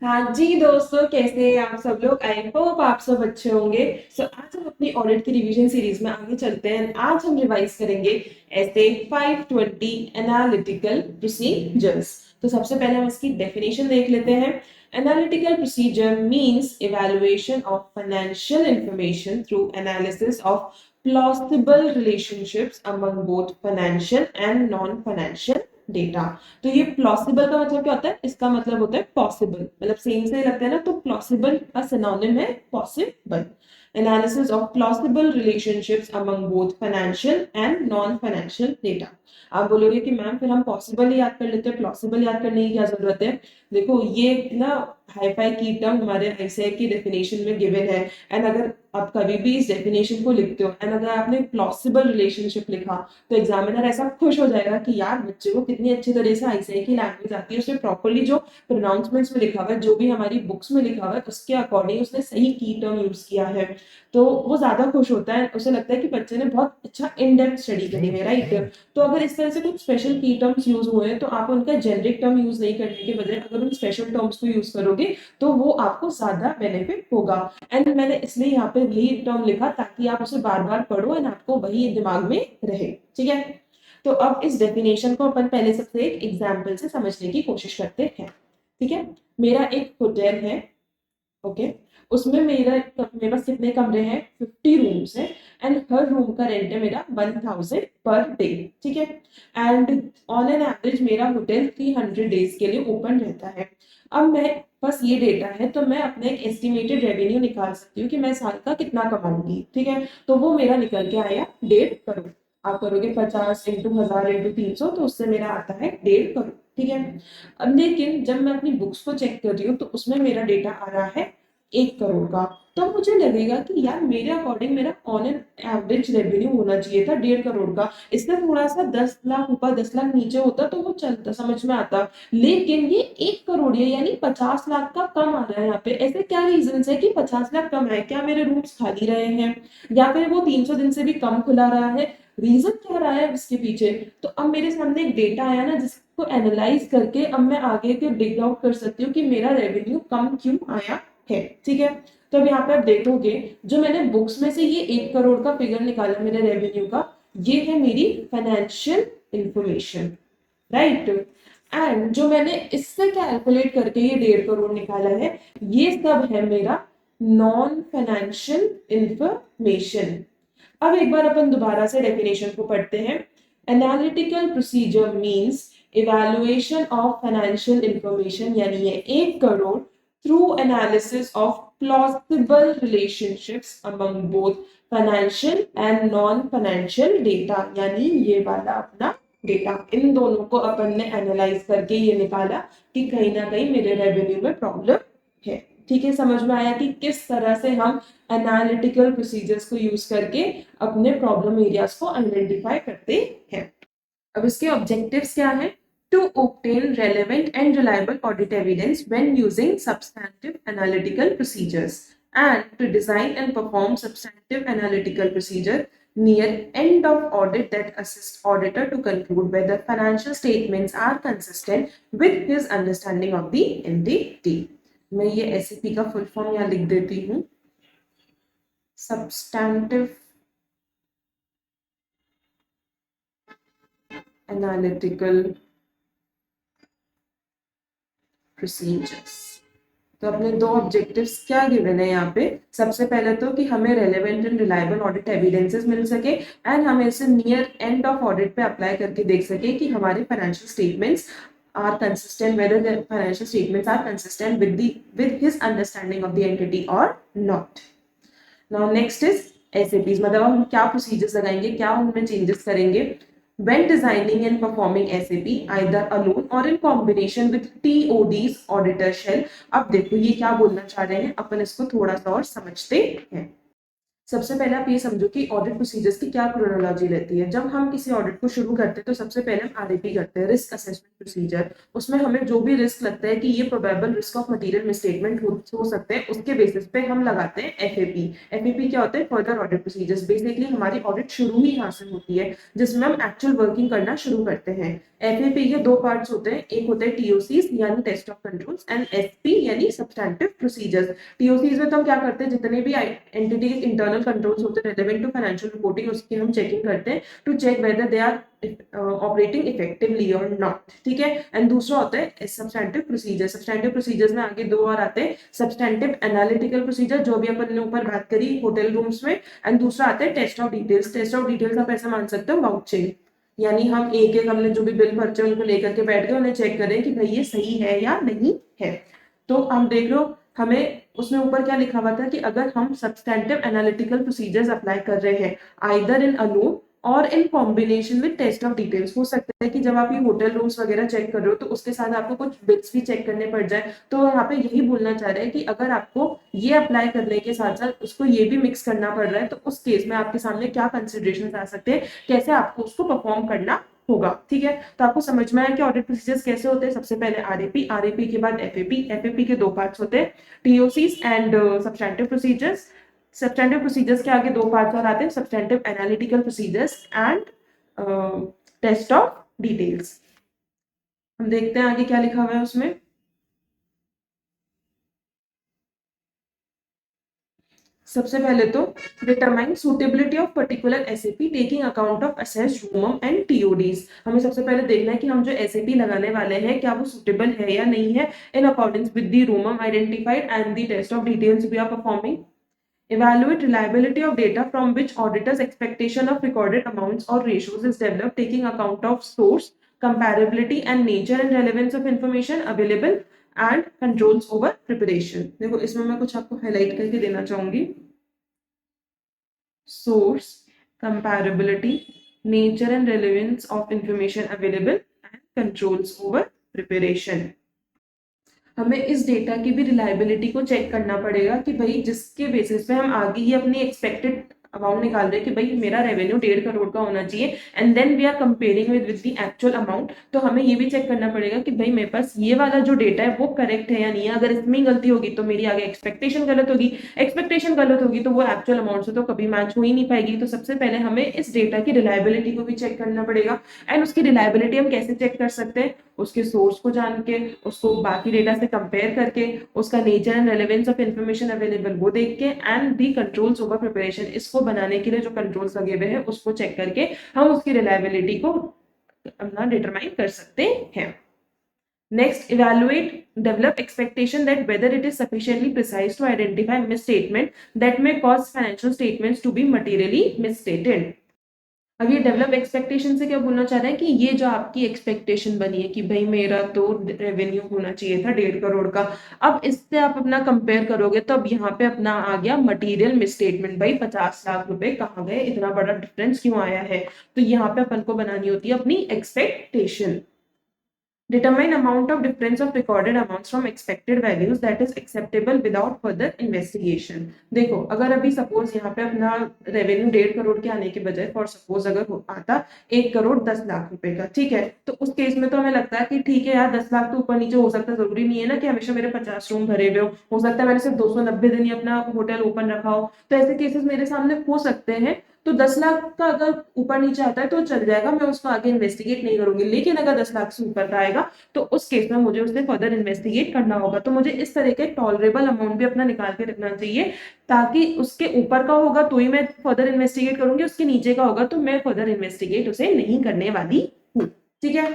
हाँ जी दोस्तों, कैसे हैं आप सब लोग। आई होप आप सब अच्छे होंगे। आज हम अपनी ऑडिट की रिवीजन सीरीज में आगे चलते हैं। आज हम रिवाइज करेंगे ऐसे 520 एनालिटिकल प्रोसीजर्स। तो सबसे पहले हम इसकी डेफिनेशन देख लेते हैं। Analytical procedure means evaluation of financial information through analysis of plausible relationships among both financial and non financial data. तो ये प्लॉसिबल का मतलब क्या होता है? इसका मतलब होता है पॉसिबल, मतलब सेम से लगता है ना, तो प्लॉसिबल का सिनोनिम है possible. Analysis of plausible relationships among both financial and non financial data. आप बोलोगे कि मैम फिर हम पॉसिबल ही याद कर लेते हैं, प्लॉसिबल याद करने की क्या जरूरत है? देखो ये ना हाईफाई की टर्म हमारे आईसीआई की डेफिनेशन में गिवन है। एंड अगर आप कभी भी इस डेफिनेशन को लिखते हो एंड अगर आपने प्लॉसिबल रिलेशनशिप लिखा तो एग्जामिनर ऐसा खुश हो जाएगा कि यार बच्चे को कितनी अच्छी तरह से आईसीआई की लैंग्वेज आती है, उसने प्रॉपर्ली जो प्रोनाउंसमेंट्स में लिखा हुआ है, जो भी हमारी बुक्स में लिखा हुआ है उसके अकॉर्डिंग उसने सही की टर्म यूज किया है। तो वो ज्यादा खुश होता है, उसे लगता है कि बच्चे ने बहुत अच्छा इन डेप्थ स्टडी करी है, राइट। तो अगर इस तरह से कुछ स्पेशल की टर्म्स यूज हुए हैं तो आप उनका जेनरिक टर्म यूज नहीं करने के बजाय अगर उन स्पेशल टर्म्स को यूज करोगे तो वो आपको ज्यादा बेनिफिट होगा। एंड मैंने इसलिए यहाँ पे वही टर्म लिखा ताकि आप उसे बार बार पढ़ो एंड आपको वही दिमाग में रहे, ठीक है। तो अब इस डेफिनेशन को अपन पहले सबसे एक एग्जाम्पल से समझने की कोशिश करते हैं, ठीक है। मेरा एक होटल है, ओके। उसमें मेरे पास कितने कमरे हैं? 50 रूम्स हैं। एंड हर रूम का रेंट है मेरा 1000 पर डे, ठीक है। एंड ऑन एन एवरेज मेरा होटल 300 डेज के लिए ओपन रहता है। अब मैं बस ये डेटा है तो मैं अपना एक एस्टिमेटेड रेवेन्यू निकाल सकती हूँ कि मैं साल का कितना कमाऊंगी, ठीक है। तो वो मेरा निकल के आया 1.5 करोड़। आप करोगे 50 इंटू 1000 इंटू 300 तो उससे मेरा आता है 1.5 करोड़, ठीक है। अब लेकिन जब मैं अपनी बुक्स को चेक कर रही हूँ तो उसमें मेरा डेटा आ रहा है 1 करोड़ का। तो मुझे लगेगा कि यार मेरे अकॉर्डिंग मेरा ऑन एन एवरेज रेवेन्यू होना चाहिए था 1.5 करोड़ का। इसका थोड़ा सा 10 लाख ऊपर 10 लाख नीचे होता तो वो चलता, समझ में आता। लेकिन ये 1 करोड़ है यानी 50 लाख का कम आ रहा है यहाँ पे। ऐसे क्या रीजन है कि 50 लाख कम है? क्या मेरे रूम्स खाली रहे हैं या फिर वो 300 दिन से भी कम खुला रहा है? रीजन क्या रहा है इसके पीछे? तो अब मेरे सामने एक डेटा आया ना जिसको एनालाइज करके अब मैं आगे के डिग आउट कर सकती हूँ कि मेरा रेवेन्यू कम क्यों आया है, ठीक है। तो अब यहाँ पे आप देखोगे जो मैंने बुक्स में से ये 1 करोड़ का फिगर निकाला मेरे रेवेन्यू का, ये है मेरी फाइनेंशियल इंफॉर्मेशन, राइट। एंड जो मैंने इससे कैलकुलेट करके ये 1.5 करोड़ निकाला है, ये सब है मेरा नॉन फाइनेंशियल इंफॉर्मेशन। अब एक बार अपन दोबारा से डेफिनेशन को पढ़ते हैं। Analytical procedure means evaluation of financial information, यानी ये 1 crore through analysis of plausible relationships among both financial and non financial data, यानी ये वाला अपना डेटा। इन दोनों को अपन ने एनालाइज करके ये निकाला कि कहीं ना कहीं मेरे रेवेन्यू में प्रॉब्लम है, ठीक है। समझ में आया कि किस तरह से हम एनालिटिकल प्रोसीजर्स को यूज करके अपने प्रॉब्लम एरियाज को आइडेंटिफाई करते हैं। अब इसके ऑब्जेक्टिव्स क्या है? To obtain relevant and reliable audit evidence when using substantive analytical procedures and to design and perform substantive analytical procedure near end of audit that assist auditor to conclude whether financial statements are consistent with his understanding of the entity। मैं ये SAP का full form यहाँ लिख देती हूँ। substantive analytical procedures। तो अपने दो ऑब्जेक्टिव्स क्या गिवन है यहाँ पे? सबसे पहले तो कि हमें relevant and reliable audit evidences मिल सके एंड हमें इसे नियर एंड ऑफ ऑडिट पे अप्लाई करके देख सके कि हमारे financial statements are consistent, whether the financial statements are consistent with his understanding of the entity or not। Now next is SAPs, मतलब हम क्या प्रोसीजर्स लगाएंगे, क्या उनमें चेंजेस करेंगे। When designing and performing SAP either alone or in combination with TOD's auditor shell। अब देखो ये क्या बोलना चाह रहे हैं, अपन इसको थोड़ा सा और समझते हैं। सबसे पहले आप ये समझो कि ऑडिट प्रोसीजर्स की क्या क्रोनोलॉजी रहती है। जब हम किसी ऑडिट को शुरू करते हैं तो सबसे पहले हम आरएपी करते हैं, रिस्क असेसमेंट प्रोसीजर। उसमें हमें जो भी रिस्क लगता है कि ये probable risk of material misstatement हो सकते हैं, उसके बेसिस पे हम लगाते हैं एफएपी। एफएपी क्या होता है? Further audit procedures. बेसिकली हमारी ऑडिट शुरू ही यहाँ से होती है जिसमें हम एक्चुअल वर्किंग करना शुरू करते हैं। एफएपी के दो पार्ट्स होते हैं, एक होते हैं टीओसीज यानी test of controls and SP यानी सब्सटैंटिव प्रोसीजर्स। टीओसीज में तो हम क्या करते हैं, जितने भी एंटिटी के इंटरनल कंट्रोल्स होते हैं रिलेवेंट टू फाइनेंशियल रिपोर्टिंग, उसकी हम चेकिंग करते हैं to check whether they are operating effectively और नॉट, ठीक है। एंड दूसरा होता है सब्सटैंटिव प्रोसीजर। सब्सटैंटिव प्रोसीजर्स में आगे दो और आते हैं, सब्सटैंटिव एनालिटिकल प्रोसीजर जो भी अपन ने ऊपर बात करी होटल रूम्स में, एंड दूसरा आता है test of details. Test of details आप ऐसा मान सकते हो वाउचिंग, यानी हम एक एक हमने जो भी बिल भरचे उनको लेकर के बैठ गए, उन्हें चेक करें कि भाई ये सही है या नहीं है। तो हम देख लो हमें उसमें ऊपर क्या लिखा हुआ था कि अगर हम सब्सटैंटिव एनालिटिकल प्रोसीजर्स अप्लाई कर रहे हैं आइदर इन अलोन और in combination with test of details, हो सकता है कि जब आप ये होटल रूम्स वगैरह चेक कर रहे हो तो उसके साथ आपको कुछ बिल्स भी चेक करने पड़ जाए। तो यहाँ पे यही बोलना चाह रहे हैं कि अगर आपको ये अप्लाई करने के साथ साथ उसको ये भी मिक्स करना पड़ रहा है तो उस केस में आपके सामने क्या कंसिडरेशन आ सकते हैं, कैसे आपको उसको परफॉर्म करना होगा, ठीक है। तो आपको समझ में आया कि ऑडिट प्रोसीजर्स कैसे होते हैं। सबसे पहले आरएपी, आरएपी के बाद एफएपी, एफएपी के दो पार्ट्स होते हैं, TOCs and substantive procedures. Substantive procedures के आगे दो पार्ट्स और आते हैं, substantive analytical procedures and test of details. हम देखते हैं आगे क्या लिखा हुआ है उसमें। सबसे पहले तो determine suitability of particular SAP taking account of assessed ROMM and TODs. हमें सबसे पहले देखना है कि हम जो एसएपी लगाने वाले हैं क्या वो सुटेबल है या नहीं है in accordance with the ROMM identified and the test of details we are performing. Evaluate reliability of data from which auditor's expectation of recorded amounts or ratios is developed, taking account of source, comparability and nature and relevance of information available and controls over preparation। देखो इसमें मैं कुछ आपको highlight करके देना चाहूंगी। Source, comparability, nature and relevance of information available and controls over preparation। हमें इस डेटा की भी रिलायबिलिटी को चेक करना पड़ेगा कि भाई जिसके बेसिस पे हम आगे ही अपनी एक्सपेक्टेड अमाउंट निकाल रहे हैं कि भाई मेरा रेवेन्यू 1.5 करोड़ का होना चाहिए and then we are comparing with the actual amount. तो हमें ये भी चेक करना पड़ेगा कि भाई मेरे पास ये वाला जो डेटा है वो करेक्ट है या नहीं है। अगर इसमें गलती होगी तो मेरी आगे एक्सपेक्टेशन गलत होगी, एक्सपेक्टेशन गलत होगी तो वो एक्चुअल अमाउंट से तो कभी मैच हो ही नहीं पाएगी। तो सबसे पहले हमें इस डेटा की रिलायबिलिटी को भी चेक करना पड़ेगा। एंड उसकी रिलायबिलिटी हम कैसे चेक कर सकते हैं, उसके सोर्स को जान के, उसको बाकी डेटा से कंपेयर करके, उसका nature and relevance of information available वो देख के, and the controls over preparation, इसको बनाने के लिए जो कंट्रोल्स लगे हुए हैं उसको चेक करके हम उसकी रिलायबिलिटी को अपना डिटरमाइन कर सकते हैं। Next, evaluate, develop expectation that whether it is sufficiently precise to identify misstatement that may cause financial statements to be materially misstated। अब ये डेवलप एक्सपेक्टेशन से क्या बोलना चाह रहे हैं कि ये जो आपकी एक्सपेक्टेशन बनी है कि भाई मेरा तो रेवेन्यू होना चाहिए था 1.5 करोड़ का, अब इससे आप अपना कंपेयर करोगे तो अब यहाँ पे अपना आ गया मटेरियल मिसस्टेटमेंट, भाई 50 लाख रुपए कहाँ गए, इतना बड़ा डिफरेंस क्यों आया है। तो यहाँ पे अपन को बनानी होती है अपनी expectation. Determine amount of difference of recorded amounts from expected values that is acceptable without further investigation। देखो अगर अभी सपोज यहाँ पे अपना रेवेन्यू 1.5 करोड़ के आने के बजाय फॉर सपोज अगर आता 1 करोड़ 10 लाख रुपए का, ठीक है, तो उस केस में तो हमें लगता है कि ठीक है यार 10 लाख तो ऊपर नीचे हो सकता है, जरूरी नहीं है ना कि हमेशा मेरे 50 रूम भरे हुए हो सकता है मैंने सिर्फ 290 दिन ही अपना होटल ओपन रखा हो। तो ऐसे केसेस मेरे सामने हो सकते हैं। तो 10 लाख का अगर ऊपर नीचे आता है तो चल जाएगा, मैं उसको आगे इन्वेस्टिगेट नहीं करूंगी। लेकिन अगर 10 लाख से ऊपर का आएगा तो उस केस में मुझे उसे फर्दर इन्वेस्टिगेट करना होगा। तो मुझे इस तरह के टॉलरेबल अमाउंट भी अपना निकाल के रखना चाहिए ताकि उसके ऊपर का होगा तो ही मैं फर्दर इन्वेस्टिगेट करूंगी, उसके नीचे का होगा तो मैं फर्दर इन्वेस्टिगेट उसे नहीं करने वाली हूँ, ठीक है।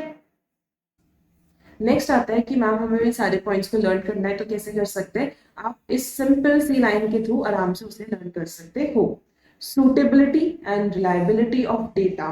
नेक्स्ट आता है कि मैम हमें इन सारे पॉइंट्स को लर्न करना है तो कैसे कर सकते हैं। आप इस सिंपल सी लाइन के थ्रू आराम से उसे लर्न कर सकते हो। suitability and reliability of data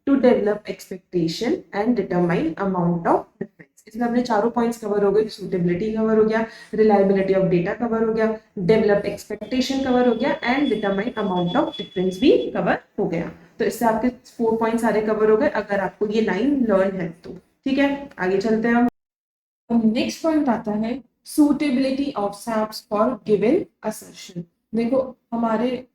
to develop expectation and determine amount of difference। इसमें अपने चारों पॉइंट्स कवर हो गए, suitability कवर हो गया, reliability of data कवर हो गया, develop expectation कवर हो गया and determine amount of difference भी कवर हो गया। तो इससे आपके 4 पॉइंट सारे कवर हो गए अगर आपको ये लाइन लर्न है तो, ठीक है। आगे चलते हैं हम। नेक्स्ट पॉइंट आता है suitability of SAPs for given assertion। देखो हमारे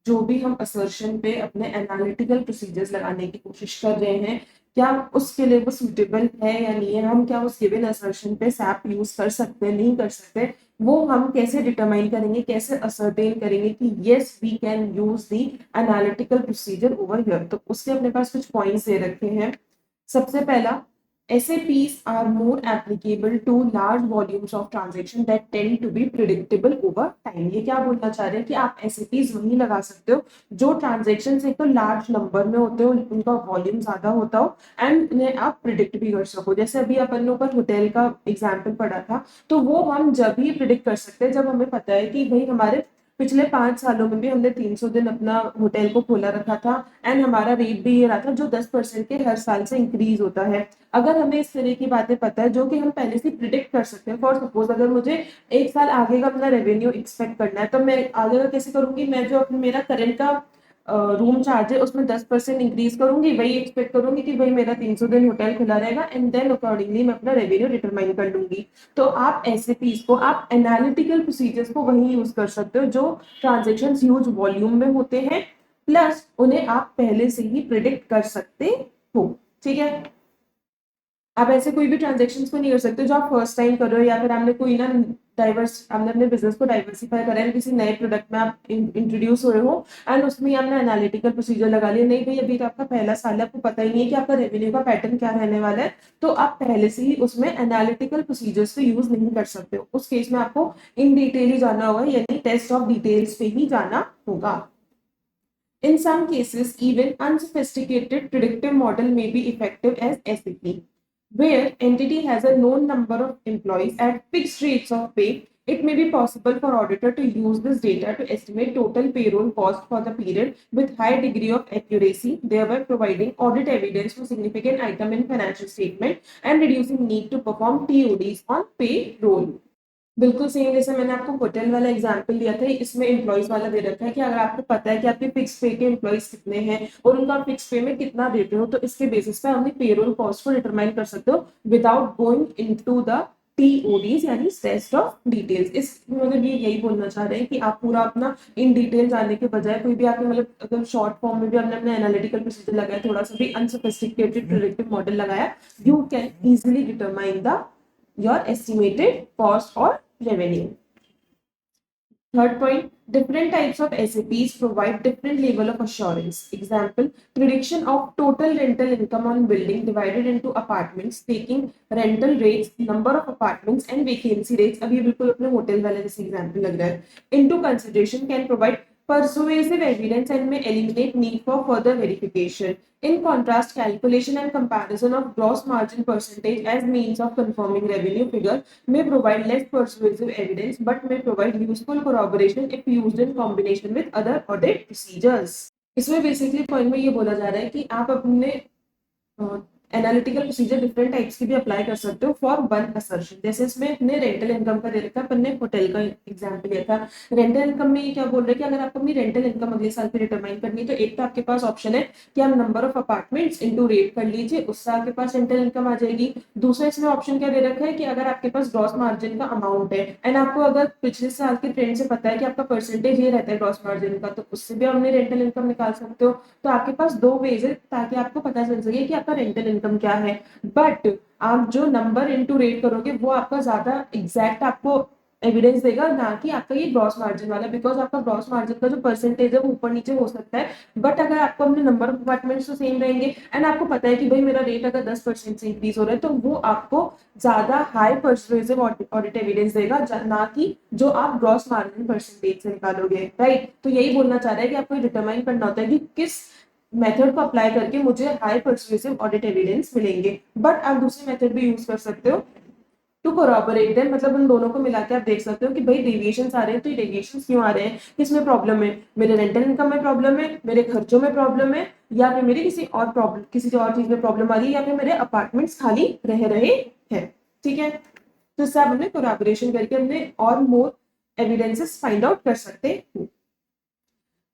जो भी हम असर्शन पे अपने एनालिटिकल प्रोसीजर्स लगाने की कोशिश कर रहे हैं क्या उसके लिए वो सूटेबल है या नहीं है, हम क्या उस गिवन असर्शन पे सैप यूज कर सकते हैं नहीं कर सकते, वो हम कैसे डिटरमाइन करेंगे, कैसे असरटेन करेंगे कि yes we can use the analytical procedure over here. तो उसके अपने पास कुछ पॉइंट्स दे रखे हैं। सबसे पहला SAPs are more applicable to large volumes of transaction that tend to be predictable over time। ये क्या बोलना चाह रहे हैं कि आप SAPs वही लगा सकते हो जो ट्रांजेक्शन एक तो लार्ज नंबर में होते हो, उनका वॉल्यूम ज्यादा होता हो एंड उन्हें आप प्रिडिक्ट भी कर सको। जैसे अभी अपन ने ऊपर होटल का एग्जाम्पल पढ़ा था, तो वो हम जब ही प्रिडिक्ट कर सकते हैं जब हमें पता है कि भाई हमारे पिछले 5 सालों में भी हमने 300 दिन अपना होटल को खोला रखा था एंड हमारा रेट भी ये रहा था जो 10% के हर साल से इंक्रीज होता है। अगर हमें इस तरह की बातें पता है जो कि हम पहले से प्रिडिक्ट कर सकते हैं, फॉर सपोज अगर मुझे 1 साल आगे का अपना रेवेन्यू एक्सपेक्ट करना है, तो मैं आगे का कैसे करूंगी, मैं जो मेरा करंट का रूम चार्ज है उसमें 10% इंक्रीज करूंगी, वही एक्सपेक्ट करूंगी कि भाई मेरा 300 दिन होटल खुला रहेगा एंड देन अकॉर्डिंगली मैं अपना रेवेन्यू डिटरमाइन कर लूंगी। तो आप ऐसे पीस को, आप एनालिटिकल प्रोसीजर्स को वही यूज कर सकते हो जो ट्रांजेक्शन ह्यूज वॉल्यूम में होते हैं, प्लस उन्हें आप पहले से ही प्रिडिक्ट कर सकते हो। ठीक है, आप ऐसे कोई भी ट्रांजेक्शन को नहीं कर सकते जो आप फर्स्ट टाइम कर रहे हो, या फिर आपने कोई ना आपने अपने बिजनेस को डाइवर्सिफाई करा है, किसी नए प्रोडक्ट में आप इंट्रोड्यूस हुए हो एंड उसमें आपने एनालिटिकल प्रोसीजर लगा लिया। नहीं भाई, अभी तो आपका पहला साल है, आपको पता ही नहीं है कि आपका रेवेन्यू का पैटर्न क्या रहने वाला है, तो आप पहले से ही उसमें एनालिटिकल प्रोसीजर्स को यूज नहीं कर सकते हो। उस केस में आपको इन डिटेल ही जाना होगा, यानी टेस्ट ऑफ डिटेल्स पे ही जाना होगा। In some cases, even unsophisticated predictive model may be effective as SAP, where entity has a known number of employees at fixed rates of pay. It may be possible for auditor to use this data to estimate total payroll cost for the period with high degree of accuracy, thereby providing audit evidence for significant item in financial statement and reducing need to perform TODs on payroll। बिल्कुल same जैसे मैंने आपको hotel वाला example दिया था, इसमें employees वाला दे रखा है कि अगर आपको पता है कि आपके फिक्स पे के एम्प्लॉइज कितने हैं और उनका फिक्स पे में कितना देते हो, तो इसके बेसिस पे अपनी पेरोल कॉस्ट को डिटरमाइन कर सकते हो विदाउट गोइंग इनटू द टीओडीज यानी टेस्ट ऑफ डिटेल्स। इस मतलब ये यही बोलना चाह रहे हैं कि आप पूरा अपना इन डिटेल जाने के बजाय कोई भी आपने मतलब अगर शॉर्ट फॉर्म में भी आपने अपना एनालिटिकल प्रोसीजर लगाया, थोड़ा सा भी अनसोफिस्टिकेटेड प्रेडिक्टिव मॉडल लगाया, you can easily determine the your estimated cost or revenue। Third point, different types of SAPs provide different level of assurance. Example, prediction of total rental income on building divided into apartments, taking rental rates, number of apartments and vacancy rates, अभी बिल्कुल अपने hotel वाले जैसे example लग रहा है, into consideration can provide persuasive evidence and may eliminate need for further verification। In contrast, calculation and comparison of gross margin percentage as means of confirming revenue figure may provide less persuasive evidence but may provide useful corroboration if used in combination with other audit procedures। इसमें basically point में ये बोला जा रहा है कि आप अपने एनालिटिकल प्रोसीजर डिफरेंट टाइप्स की भी अप्लाई कर सकते हो फॉर वन असर्शन। जैसे इसमें अपने रेंटल इनकम का दे रखा है, अपन ने होटल का एग्जाम्पल लिया था। रेंटल इनकम में ये क्या बोल रहे हैं कि अगर आपको अपनी रेंटल इनकम अगले साल पे डिटरमाइन करनी है, तो एक तो आपके पास ऑप्शन है कि आप number of apartments into rate कर लीजिए, उससे आपके पास रेंटल इनकम आ जाएगी। दूसरा इसमें ऑप्शन क्या दे रखा है कि अगर आपके पास ग्रॉस मार्जिन का अमाउंट है एंड आपको अगर पिछले साल के ट्रेंड से पता है कि आपका परसेंटेज ये रहता है ग्रॉस मार्जिन का, तो उससे भी अपने रेंटल इनकम निकाल सकते हो। तो आपके पास दो वेज है ताकि आपको पता चल सके कि आपका रेंटल इनकम क्या है। बट आप जो नंबर इनटू रेट करोगे वो आपका ज्यादा एग्जैक्ट आपको एविडेंस देगा, ना कि आपका ये ग्रॉस मार्जिन वाला, बिकॉज आपका ग्रॉस मार्जिन का जो परसेंटेज है वो ऊपर नीचे हो सकता है। बट अगर आपको अपने नंबर ऑफ अपार्टमेंट्स तो सेम रहेंगे एंड आपको पता है कि भाई मेरा रेट अगर 10% से इंक्रीज हो रहा है, तो वो आपको ज्यादा हाई परसुएसिव ऑडिट एविडेंस देगा, ना कि जो आप ग्रॉस मार्जिन परसेंटेज से निकालोगे। राइट, तो यही बोलना चाह रहा है कि आपको डिटरमाइन करना होता है कि किस मेथड को अप्लाई करके मुझे हाई परसुएसिव ऑडिट एविडेंस मिलेंगे। बट आप दूसरे मेथड भी यूज कर सकते हो टू कोरॉबोरेट देम, मतलब उन दोनों को मिला के आप देख सकते हो कि भाई डेविएशन आ रहे हैं, तो ये डेविएशन क्यों आ रहे हैं, किसमें प्रॉब्लम है, मेरे रेंटल इनकम में प्रॉब्लम है, मेरे खर्चों में प्रॉब्लम है, या फिर मेरी किसी और प्रॉब्लम, किसी और चीज में प्रॉब्लम आ रही है, या फिर मेरे अपार्टमेंट्स खाली रह रहे हैं। ठीक है, तो इससे आप हमने कोलैबोरेशन करके हमने और मोर एविडेंसेस फाइंड आउट कर सकते हैं।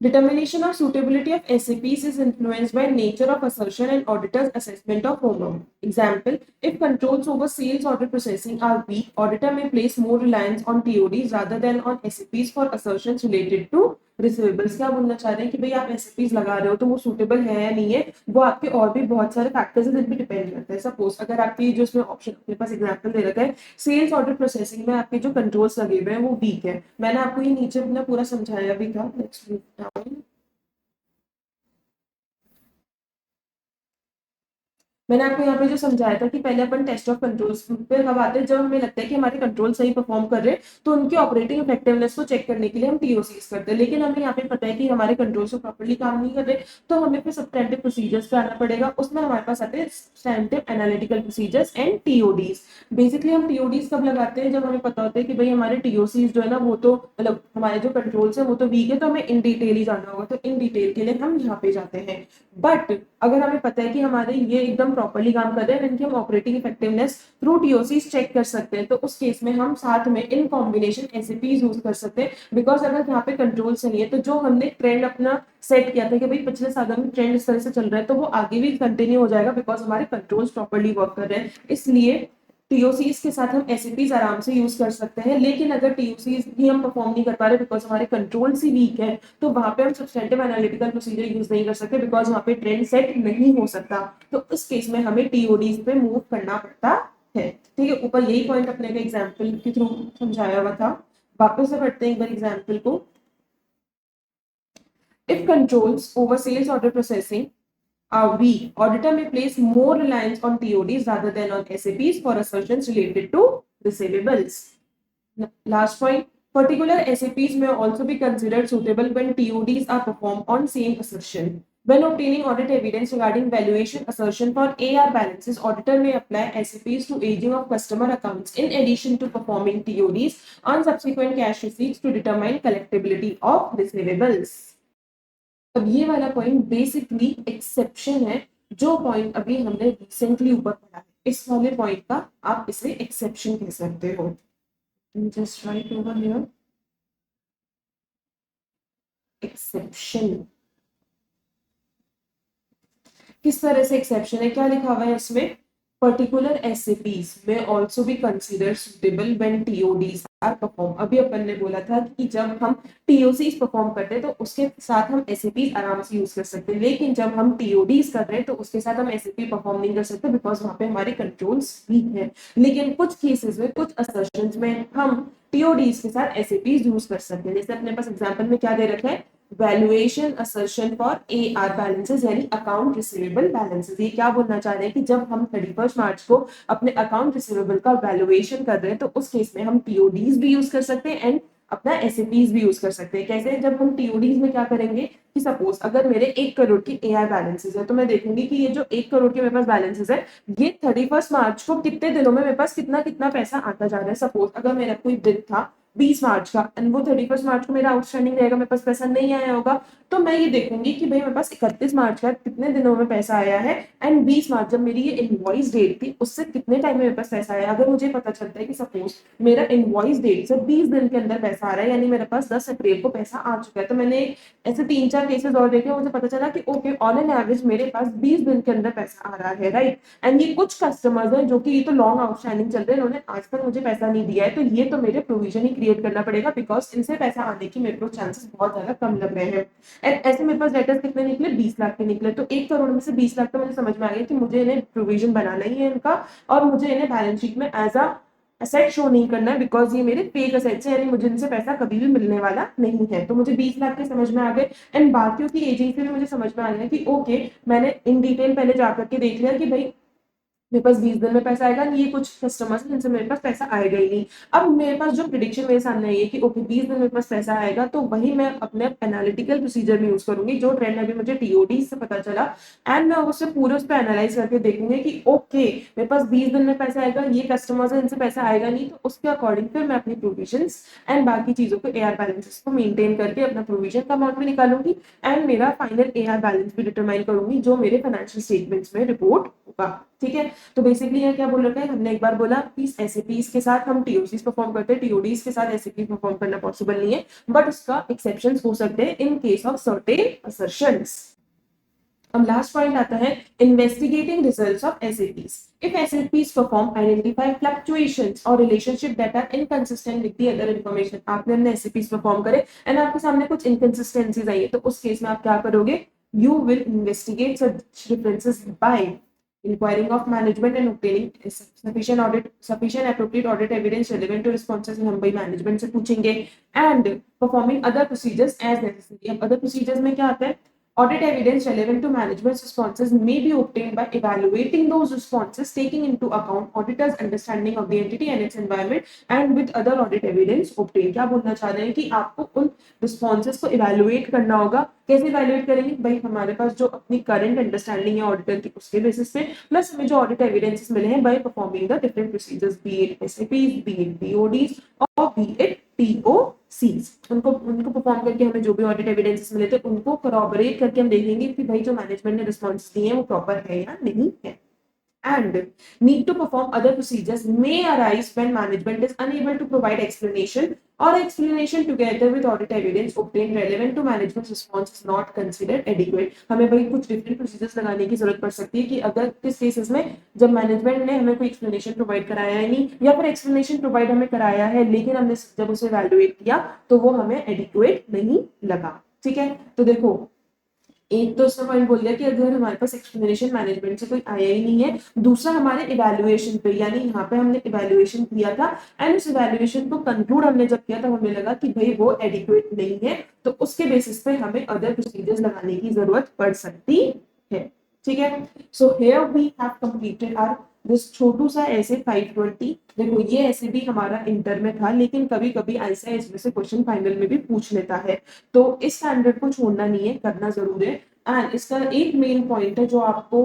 Determination of suitability of SAPs is influenced by nature of assertion and auditor's assessment of homework. Example, if controls over sales order processing are weak, auditor may place more reliance on TODs rather than on SAPs for assertions related to receivables। क्या बोलना चाह रहे हैं कि भाई आप SAPs लगा रहे हो तो वो सुटेबल है या नहीं है, वो आपके और भी बहुत सारे फैक्टर्स हैं जिन पे डिपेंड करता है। सपोज अगर आपकी जो इसमें ऑप्शन अपने पास एग्जाम्पल दे रखा है, सेल्स ऑर्डर प्रोसेसिंग में आपके जो कंट्रोल्स लगे हुए हैं वो वीक है, मैंने आपको ये नीचे अपना पूरा समझाया भी था। Next move down. मैंने आपको यहाँ पे जो समझाया था कि पहले अपन टेस्ट ऑफ कंट्रोल्स पे कब आते हैं, जब हमें लगता है कि हमारे कंट्रोल सही परफॉर्म कर रहे हैं, तो उनकी ऑपरेटिंग इफेक्टिवनेस को चेक करने के लिए हम टीओसीज करते हैं। लेकिन हमें यहाँ पे पता है कि हमारे कंट्रोल्स प्रॉपर्ली काम नहीं कर रहे, तो हमें फिर सब्सटैंटिव प्रोसीजर्स पे आना पड़ेगा। उसमें हमारे पास आते हैं substantive analytical procedures and TODs. Basically हम टीओडीज कब लगाते हैं, जब हमें पता होता है कि भाई हमारे टीओसीज जो है ना, वो तो मतलब हमारे जो कंट्रोल्स है वो तो वीक है, तो हमें इन डिटेल ही जाना होगा, तो इन डिटेल के लिए हम यहाँ पे जाते हैं। बट अगर हमें पता है कि हमारे ये एकदम प्रॉपर्ली काम कर रहे हैं, इनकी हम ऑपरेटिंग इफेक्टिवनेस थ्रू टीओसीज चेक कर सकते हैं, तो उस केस में हम साथ में इन कॉम्बिनेशन एसएपीज यूज कर सकते हैं। बिकॉज अगर यहाँ पे कंट्रोल सही है, तो जो हमने ट्रेंड अपना सेट किया था कि भाई पिछले सालों में ट्रेंड इस तरह से चल रहा है, तो वो आगे भी कंटिन्यू हो जाएगा, बिकॉज हमारे कंट्रोल्स प्रॉपर्ली वर्क कर रहे हैं। इसलिए टीओसीज के साथ हम एसएपीज आराम से यूज कर सकते हैं। लेकिन अगर टीओसीज भी हम परफॉर्म नहीं कर पा रहे बिकॉज हमारे कंट्रोल्स ही वीक है, तो वहां पे हम सब्सटेंटिव एनालिटिकल प्रोसीजर यूज नहीं कर सकते, बिकॉज वहां पे ट्रेंड सेट नहीं हो सकता। तो इस केस में हमें टीओडीज पे मूव करना पड़ता है। ठीक है, ऊपर यही पॉइंट अपने को एग्जाम्पल के थ्रू समझाया हुआ था। वापस से पढ़ते हैं एक बार एग्जाम्पल को। If controls over sales order processing are weak, auditor may place more reliance on TODs rather than on SAPs for assertions related to receivables. Last point, particular SAPs may also be considered suitable when TODs are performed on same assertion. When obtaining audit evidence regarding valuation assertion for AR balances, auditor may apply SAPs to aging of customer accounts in addition to performing TODs on subsequent cash receipts to determine collectibility of receivables. अब ये वाला point basically exception है, जो point अभी हमने recently ऊपर पढ़ा है, इस वाले पॉइंट का आप इसे एक्सेप्शन कह सकते हो। Just right over here exception. किस तरह से एक्सेप्शन है, क्या लिखा हुआ है इसमें? पर्टिकुलर एसएपीज में ऑल्सो भी consider suitable when TODs are perform. अभी अपन ने बोला था कि जब हम टीओसीज परफॉर्म करते हैं तो उसके साथ हम एसएपीज आराम से यूज कर सकते हैं, लेकिन जब हम टीओडीज कर रहे हैं तो उसके साथ हम एसएपी परफॉर्म नहीं कर सकते, बिकॉज वहां पे हमारे कंट्रोल्स वीक है। लेकिन कुछ केसेस में, कुछ असर्शंस में हम टीओडीज के साथ एसएपीज यूज कर सकते हैं। जैसे अपने पास एग्जाम्पल में क्या दे रखा है, valuation assertion for AR balances, यानी अकाउंट रिसीवेबल बैलेंसेस। ये क्या बोलना चाह रहे हैं कि जब हम 31 मार्च को अपने अकाउंट रिसीवेबल का वैल्यूएशन कर रहे हैं, तो उस केस में हम टीओडीज भी यूज कर सकते हैं एंड अपना एसएपीज भी यूज कर सकते हैं। कैसे? जब हम टीओडीज में क्या करेंगे कि सपोज अगर मेरे 1 करोड़ की AR बैलेंसेस है, तो मैं देखूंगी कि ये जो 1 करोड़ के मेरे पास बैलेंसेस है, ये 31 मार्च को कितने दिनों में मेरे पास कितना कितना पैसा आता जा रहा है। सपोज अगर मेरा कोई दिन था 20 मार्च का एंड वो 31 मार्च को मेरा आउटस्टैंडिंग रहेगा, मेरे पास पैसा नहीं आया होगा, तो मैं ये देखूंगी कि भाई मेरे पास 31 मार्च का कितने दिनों में पैसा आया है एंड 20 मार्च जब मेरी ये इनवॉइस डेट थी उससे कितने टाइम में मेरे पास पैसा आया। अगर मुझे पता चलता है कि सपोज मेरा इनवॉइस डेट से 20 दिन के अंदर पैसा आ रहा है, यानी मेरे पास 10 अप्रैल को पैसा आ चुका है, तो मैंने ऐसे 3-4 केसेस और देखे, मुझे पता चला कि ओके ऑन एन एवरेज मेरे पास 20 दिन के अंदर पैसा आ रहा है, राइट। एंड ये कुछ कस्टमर्स हैं जो कि ये तो लॉन्ग आउटस्टैंडिंग चल रहे हैं, इन्होंने आज तक मुझे पैसा नहीं दिया है, तो ये तो मेरे प्रोविजन ही क्रिएट करना पड़ेगा, बिकॉज इनसे पैसा आने की मेरे को चांसेस बहुत ज्यादा कम लग रहे हैं। एंड ऐसे मेरे पास डेटर्स कितने निकले? 20 लाख के निकले। तो 1 करोड़ में से 20 लाख तो मुझे समझ में आ गया कि मुझे इन्हें प्रोविजन बनाना ही है इनका, और मुझे इन्हें बैलेंस शीट में एज अ असेट शो नहीं करना है, बिकॉज ये मेरे फेक असेट्स है, यानी मुझे इनसे पैसा कभी भी मिलने वाला नहीं है। तो मुझे 20 लाख के समझ में आ गए। एंड बाकियों की एजिंग से भी मुझे समझ में आ गया कि ओके मैंने इन डिटेल पहले जाकर के देख लिया कि भाई मेरे पास 20 दिन में पैसा आएगा, ये कुछ कस्टमर्स हैं जिनसे मेरे पास पैसा आएगा ही नहीं। अब मेरे पास जो प्रिडिक्शन मेरे सामने आई है कि ओके 20 दिन मेरे पास पैसा आएगा, तो वही मैं अपने एनालिटिकल प्रोसीजर में यूज करूंगी, जो ट्रेंड अभी मुझे टीओडी से पता चला, एंड मैं उससे पूरे उस पर एनालाइज करके देखूंगी कि ओके मेरे पास 20 दिन में पैसा आएगा, ये कस्टमर्स है इनसे पैसा आएगा नहीं, तो उसके अकॉर्डिंग फिर मैं अपनी प्रोविजंस एंड बाकी चीजों को AR बैलेंसेस को मेंटेन करके अपना प्रोविजन का अमाउंट भी निकालूंगी एंड मेरा फाइनल AR बैलेंस भी डिटरमाइन करूंगी, जो मेरे फाइनेंशियल स्टेटमेंट्स में रिपोर्ट होगा। ठीक है, तो बेसिकली ये क्या बोल रखा है, हमने एक बार बोला कि एसएपीज के साथ हम टीओसीज परफॉर्म करते हैं, टीओडीज के साथ एसएपी परफॉर्म करना पॉसिबल नहीं है, बट उसका एक्सेप्शंस हो सकते हैं in case of certain assertions. अब लास्ट पॉइंट आता है investigating results of SAPs. If SAPs perform identify fluctuations और relationship that are inconsistent with the other information. आपने अपने एसएपीज परफॉर्म करे एंड आपके सामने कुछ इनकंसिस्टेंसीज आई है, तो उस केस में आप क्या करोगे? You will investigate such differences by inquiring of management and obtaining sufficient appropriate audit evidence relevant to responses। हम भाई मैनेजमेंट से पूछेंगे and performing other procedures as necessary। अब other procedures में क्या आता है? Audit evidence relevant to management's responses may be obtained by evaluating those responses, taking into account auditor's understanding of the entity and its environment, and with other audit evidence obtained. क्या बोलना चाह रहे हैं कि आपको उन responses को evaluate करना होगा. कैसे evaluate करेंगे भाई, हमारे पास जो अपनी current understanding है auditor की उसके basis पे, plus हमें जो audit evidences मिले हैं by performing the different procedures, be it SAPs, be it BODs, or be it TOCs. उनको परफॉर्म करके हमें जो भी ऑडिट एविडेंसेस मिले थे उनको corroborate करके हम देखेंगे कि भाई जो मैनेजमेंट ने रिस्पॉन्स दिए हैं वो प्रॉपर है या नहीं है. And need to perform other procedures may arise when management is unable to provide explanation together with audit evidence obtained relevant to management's response is not considered adequate. हमें भाई कुछ different procedures लगाने की जरूरत पड़ सकती है कि अगर किस केसेस में जब मैनेजमेंट ने हमें कोई explanation प्रोवाइड कराया है नहीं, या फिर explanation प्रोवाइड हमें कराया है लेकिन हमने जब उसे evaluate किया तो वो हमें adequate नहीं लगा. ठीक है, तो देखो एक तो उसने पॉइंट बोल दिया कि अगर हमारे पास एक्सप्लेनेशन मैनेजमेंट से कोई आया ही नहीं है, दूसरा हमारे इवैल्यूएशन पे, यानी यहाँ पे हमने इवैल्यूएशन किया था एंड उस इवैल्यूएशन को कंक्लूड हमने जब किया तब हमें लगा कि भाई वो एडिक्वेट नहीं है, तो उसके बेसिस पे हमें अदर प्रोसीजर्स लगाने की जरूरत पड़ सकती है. ठीक है, so here we have completed our this छोटू सा ऐसे 520. देखो ये ऐसे भी हमारा इंटर में था, लेकिन कभी कभी ऐसा इसमें से क्वेश्चन फाइनल में भी पूछ लेता है, तो इस स्टैंडर्ड को छोड़ना नहीं है, करना जरूर है. एंड इसका एक मेन पॉइंट है जो आपको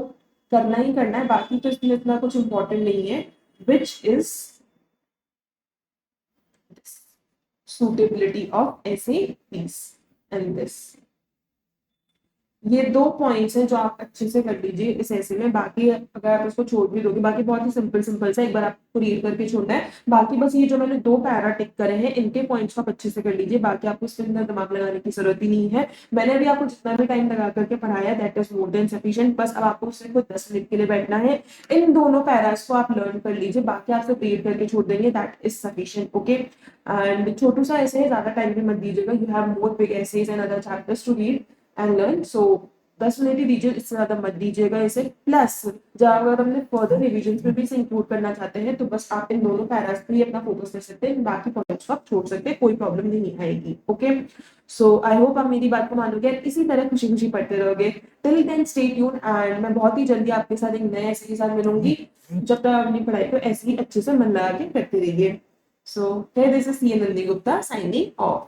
करना ही करना है, बाकी तो इसमें इतना कुछ इंपॉर्टेंट नहीं है, which is suitability of SAPs and this. ये दो पॉइंट्स हैं जो आप अच्छे से कर लीजिए इस ऐसे में. बाकी अगर आप इसको छोड़ भी दोगे, बाकी बहुत ही सिंपल सा एक बार आपको रीड करके छोड़ना है. बाकी बस ये जो मैंने दो पैरा टिक करे हैं इनके पॉइंट्स को आप अच्छे से कर लीजिए, बाकी आपको इसके अंदर दिमाग लगाने की जरूरत ही नहीं है. मैंने अभी आपको जितना भी टाइम लगा करके पढ़ाया that is more than sufficient. बस अब आपको सिर्फ 10 मिनट के लिए बैठना है, इन दोनों पैरास को आप लर्न कर लीजिए, बाकी आप सिर्फ रीड करके छोड़ देंगे, that is sufficient. Okay, and छोटू सा ऐसे है, ज्यादा टाइम भी मत दीजिएगा. You have more big essays and other chapters to read and learn, so 10 minute ही दीजिए, इससे ज्यादा मत दीजिएगा इसे. प्लस जब अगर हमने फर्दर रिविजन पे भी इसे इंक्लूड करना चाहते हैं तो बस आप इन दोनों पैरास पे ही अपना फोकस कर सकते हैं, बाकी पॉइंट्स को आप छोड़ सकते हैं, कोई प्रॉब्लम नहीं आएगी. ओके, सो आई होप आप मेरी बात को मानोगे, इसी तरह खुशी खुशी पढ़ते रहोगे. Till then stay tuned, and मैं बहुत ही जल्दी आपके साथ एक नए ऐसे के साथ मिलूंगी. जब तक अपनी पढ़ाई को ऐसे ही अच्छे से मन लगा के करते रहिए. So this is C N Nandi Gupta signing of.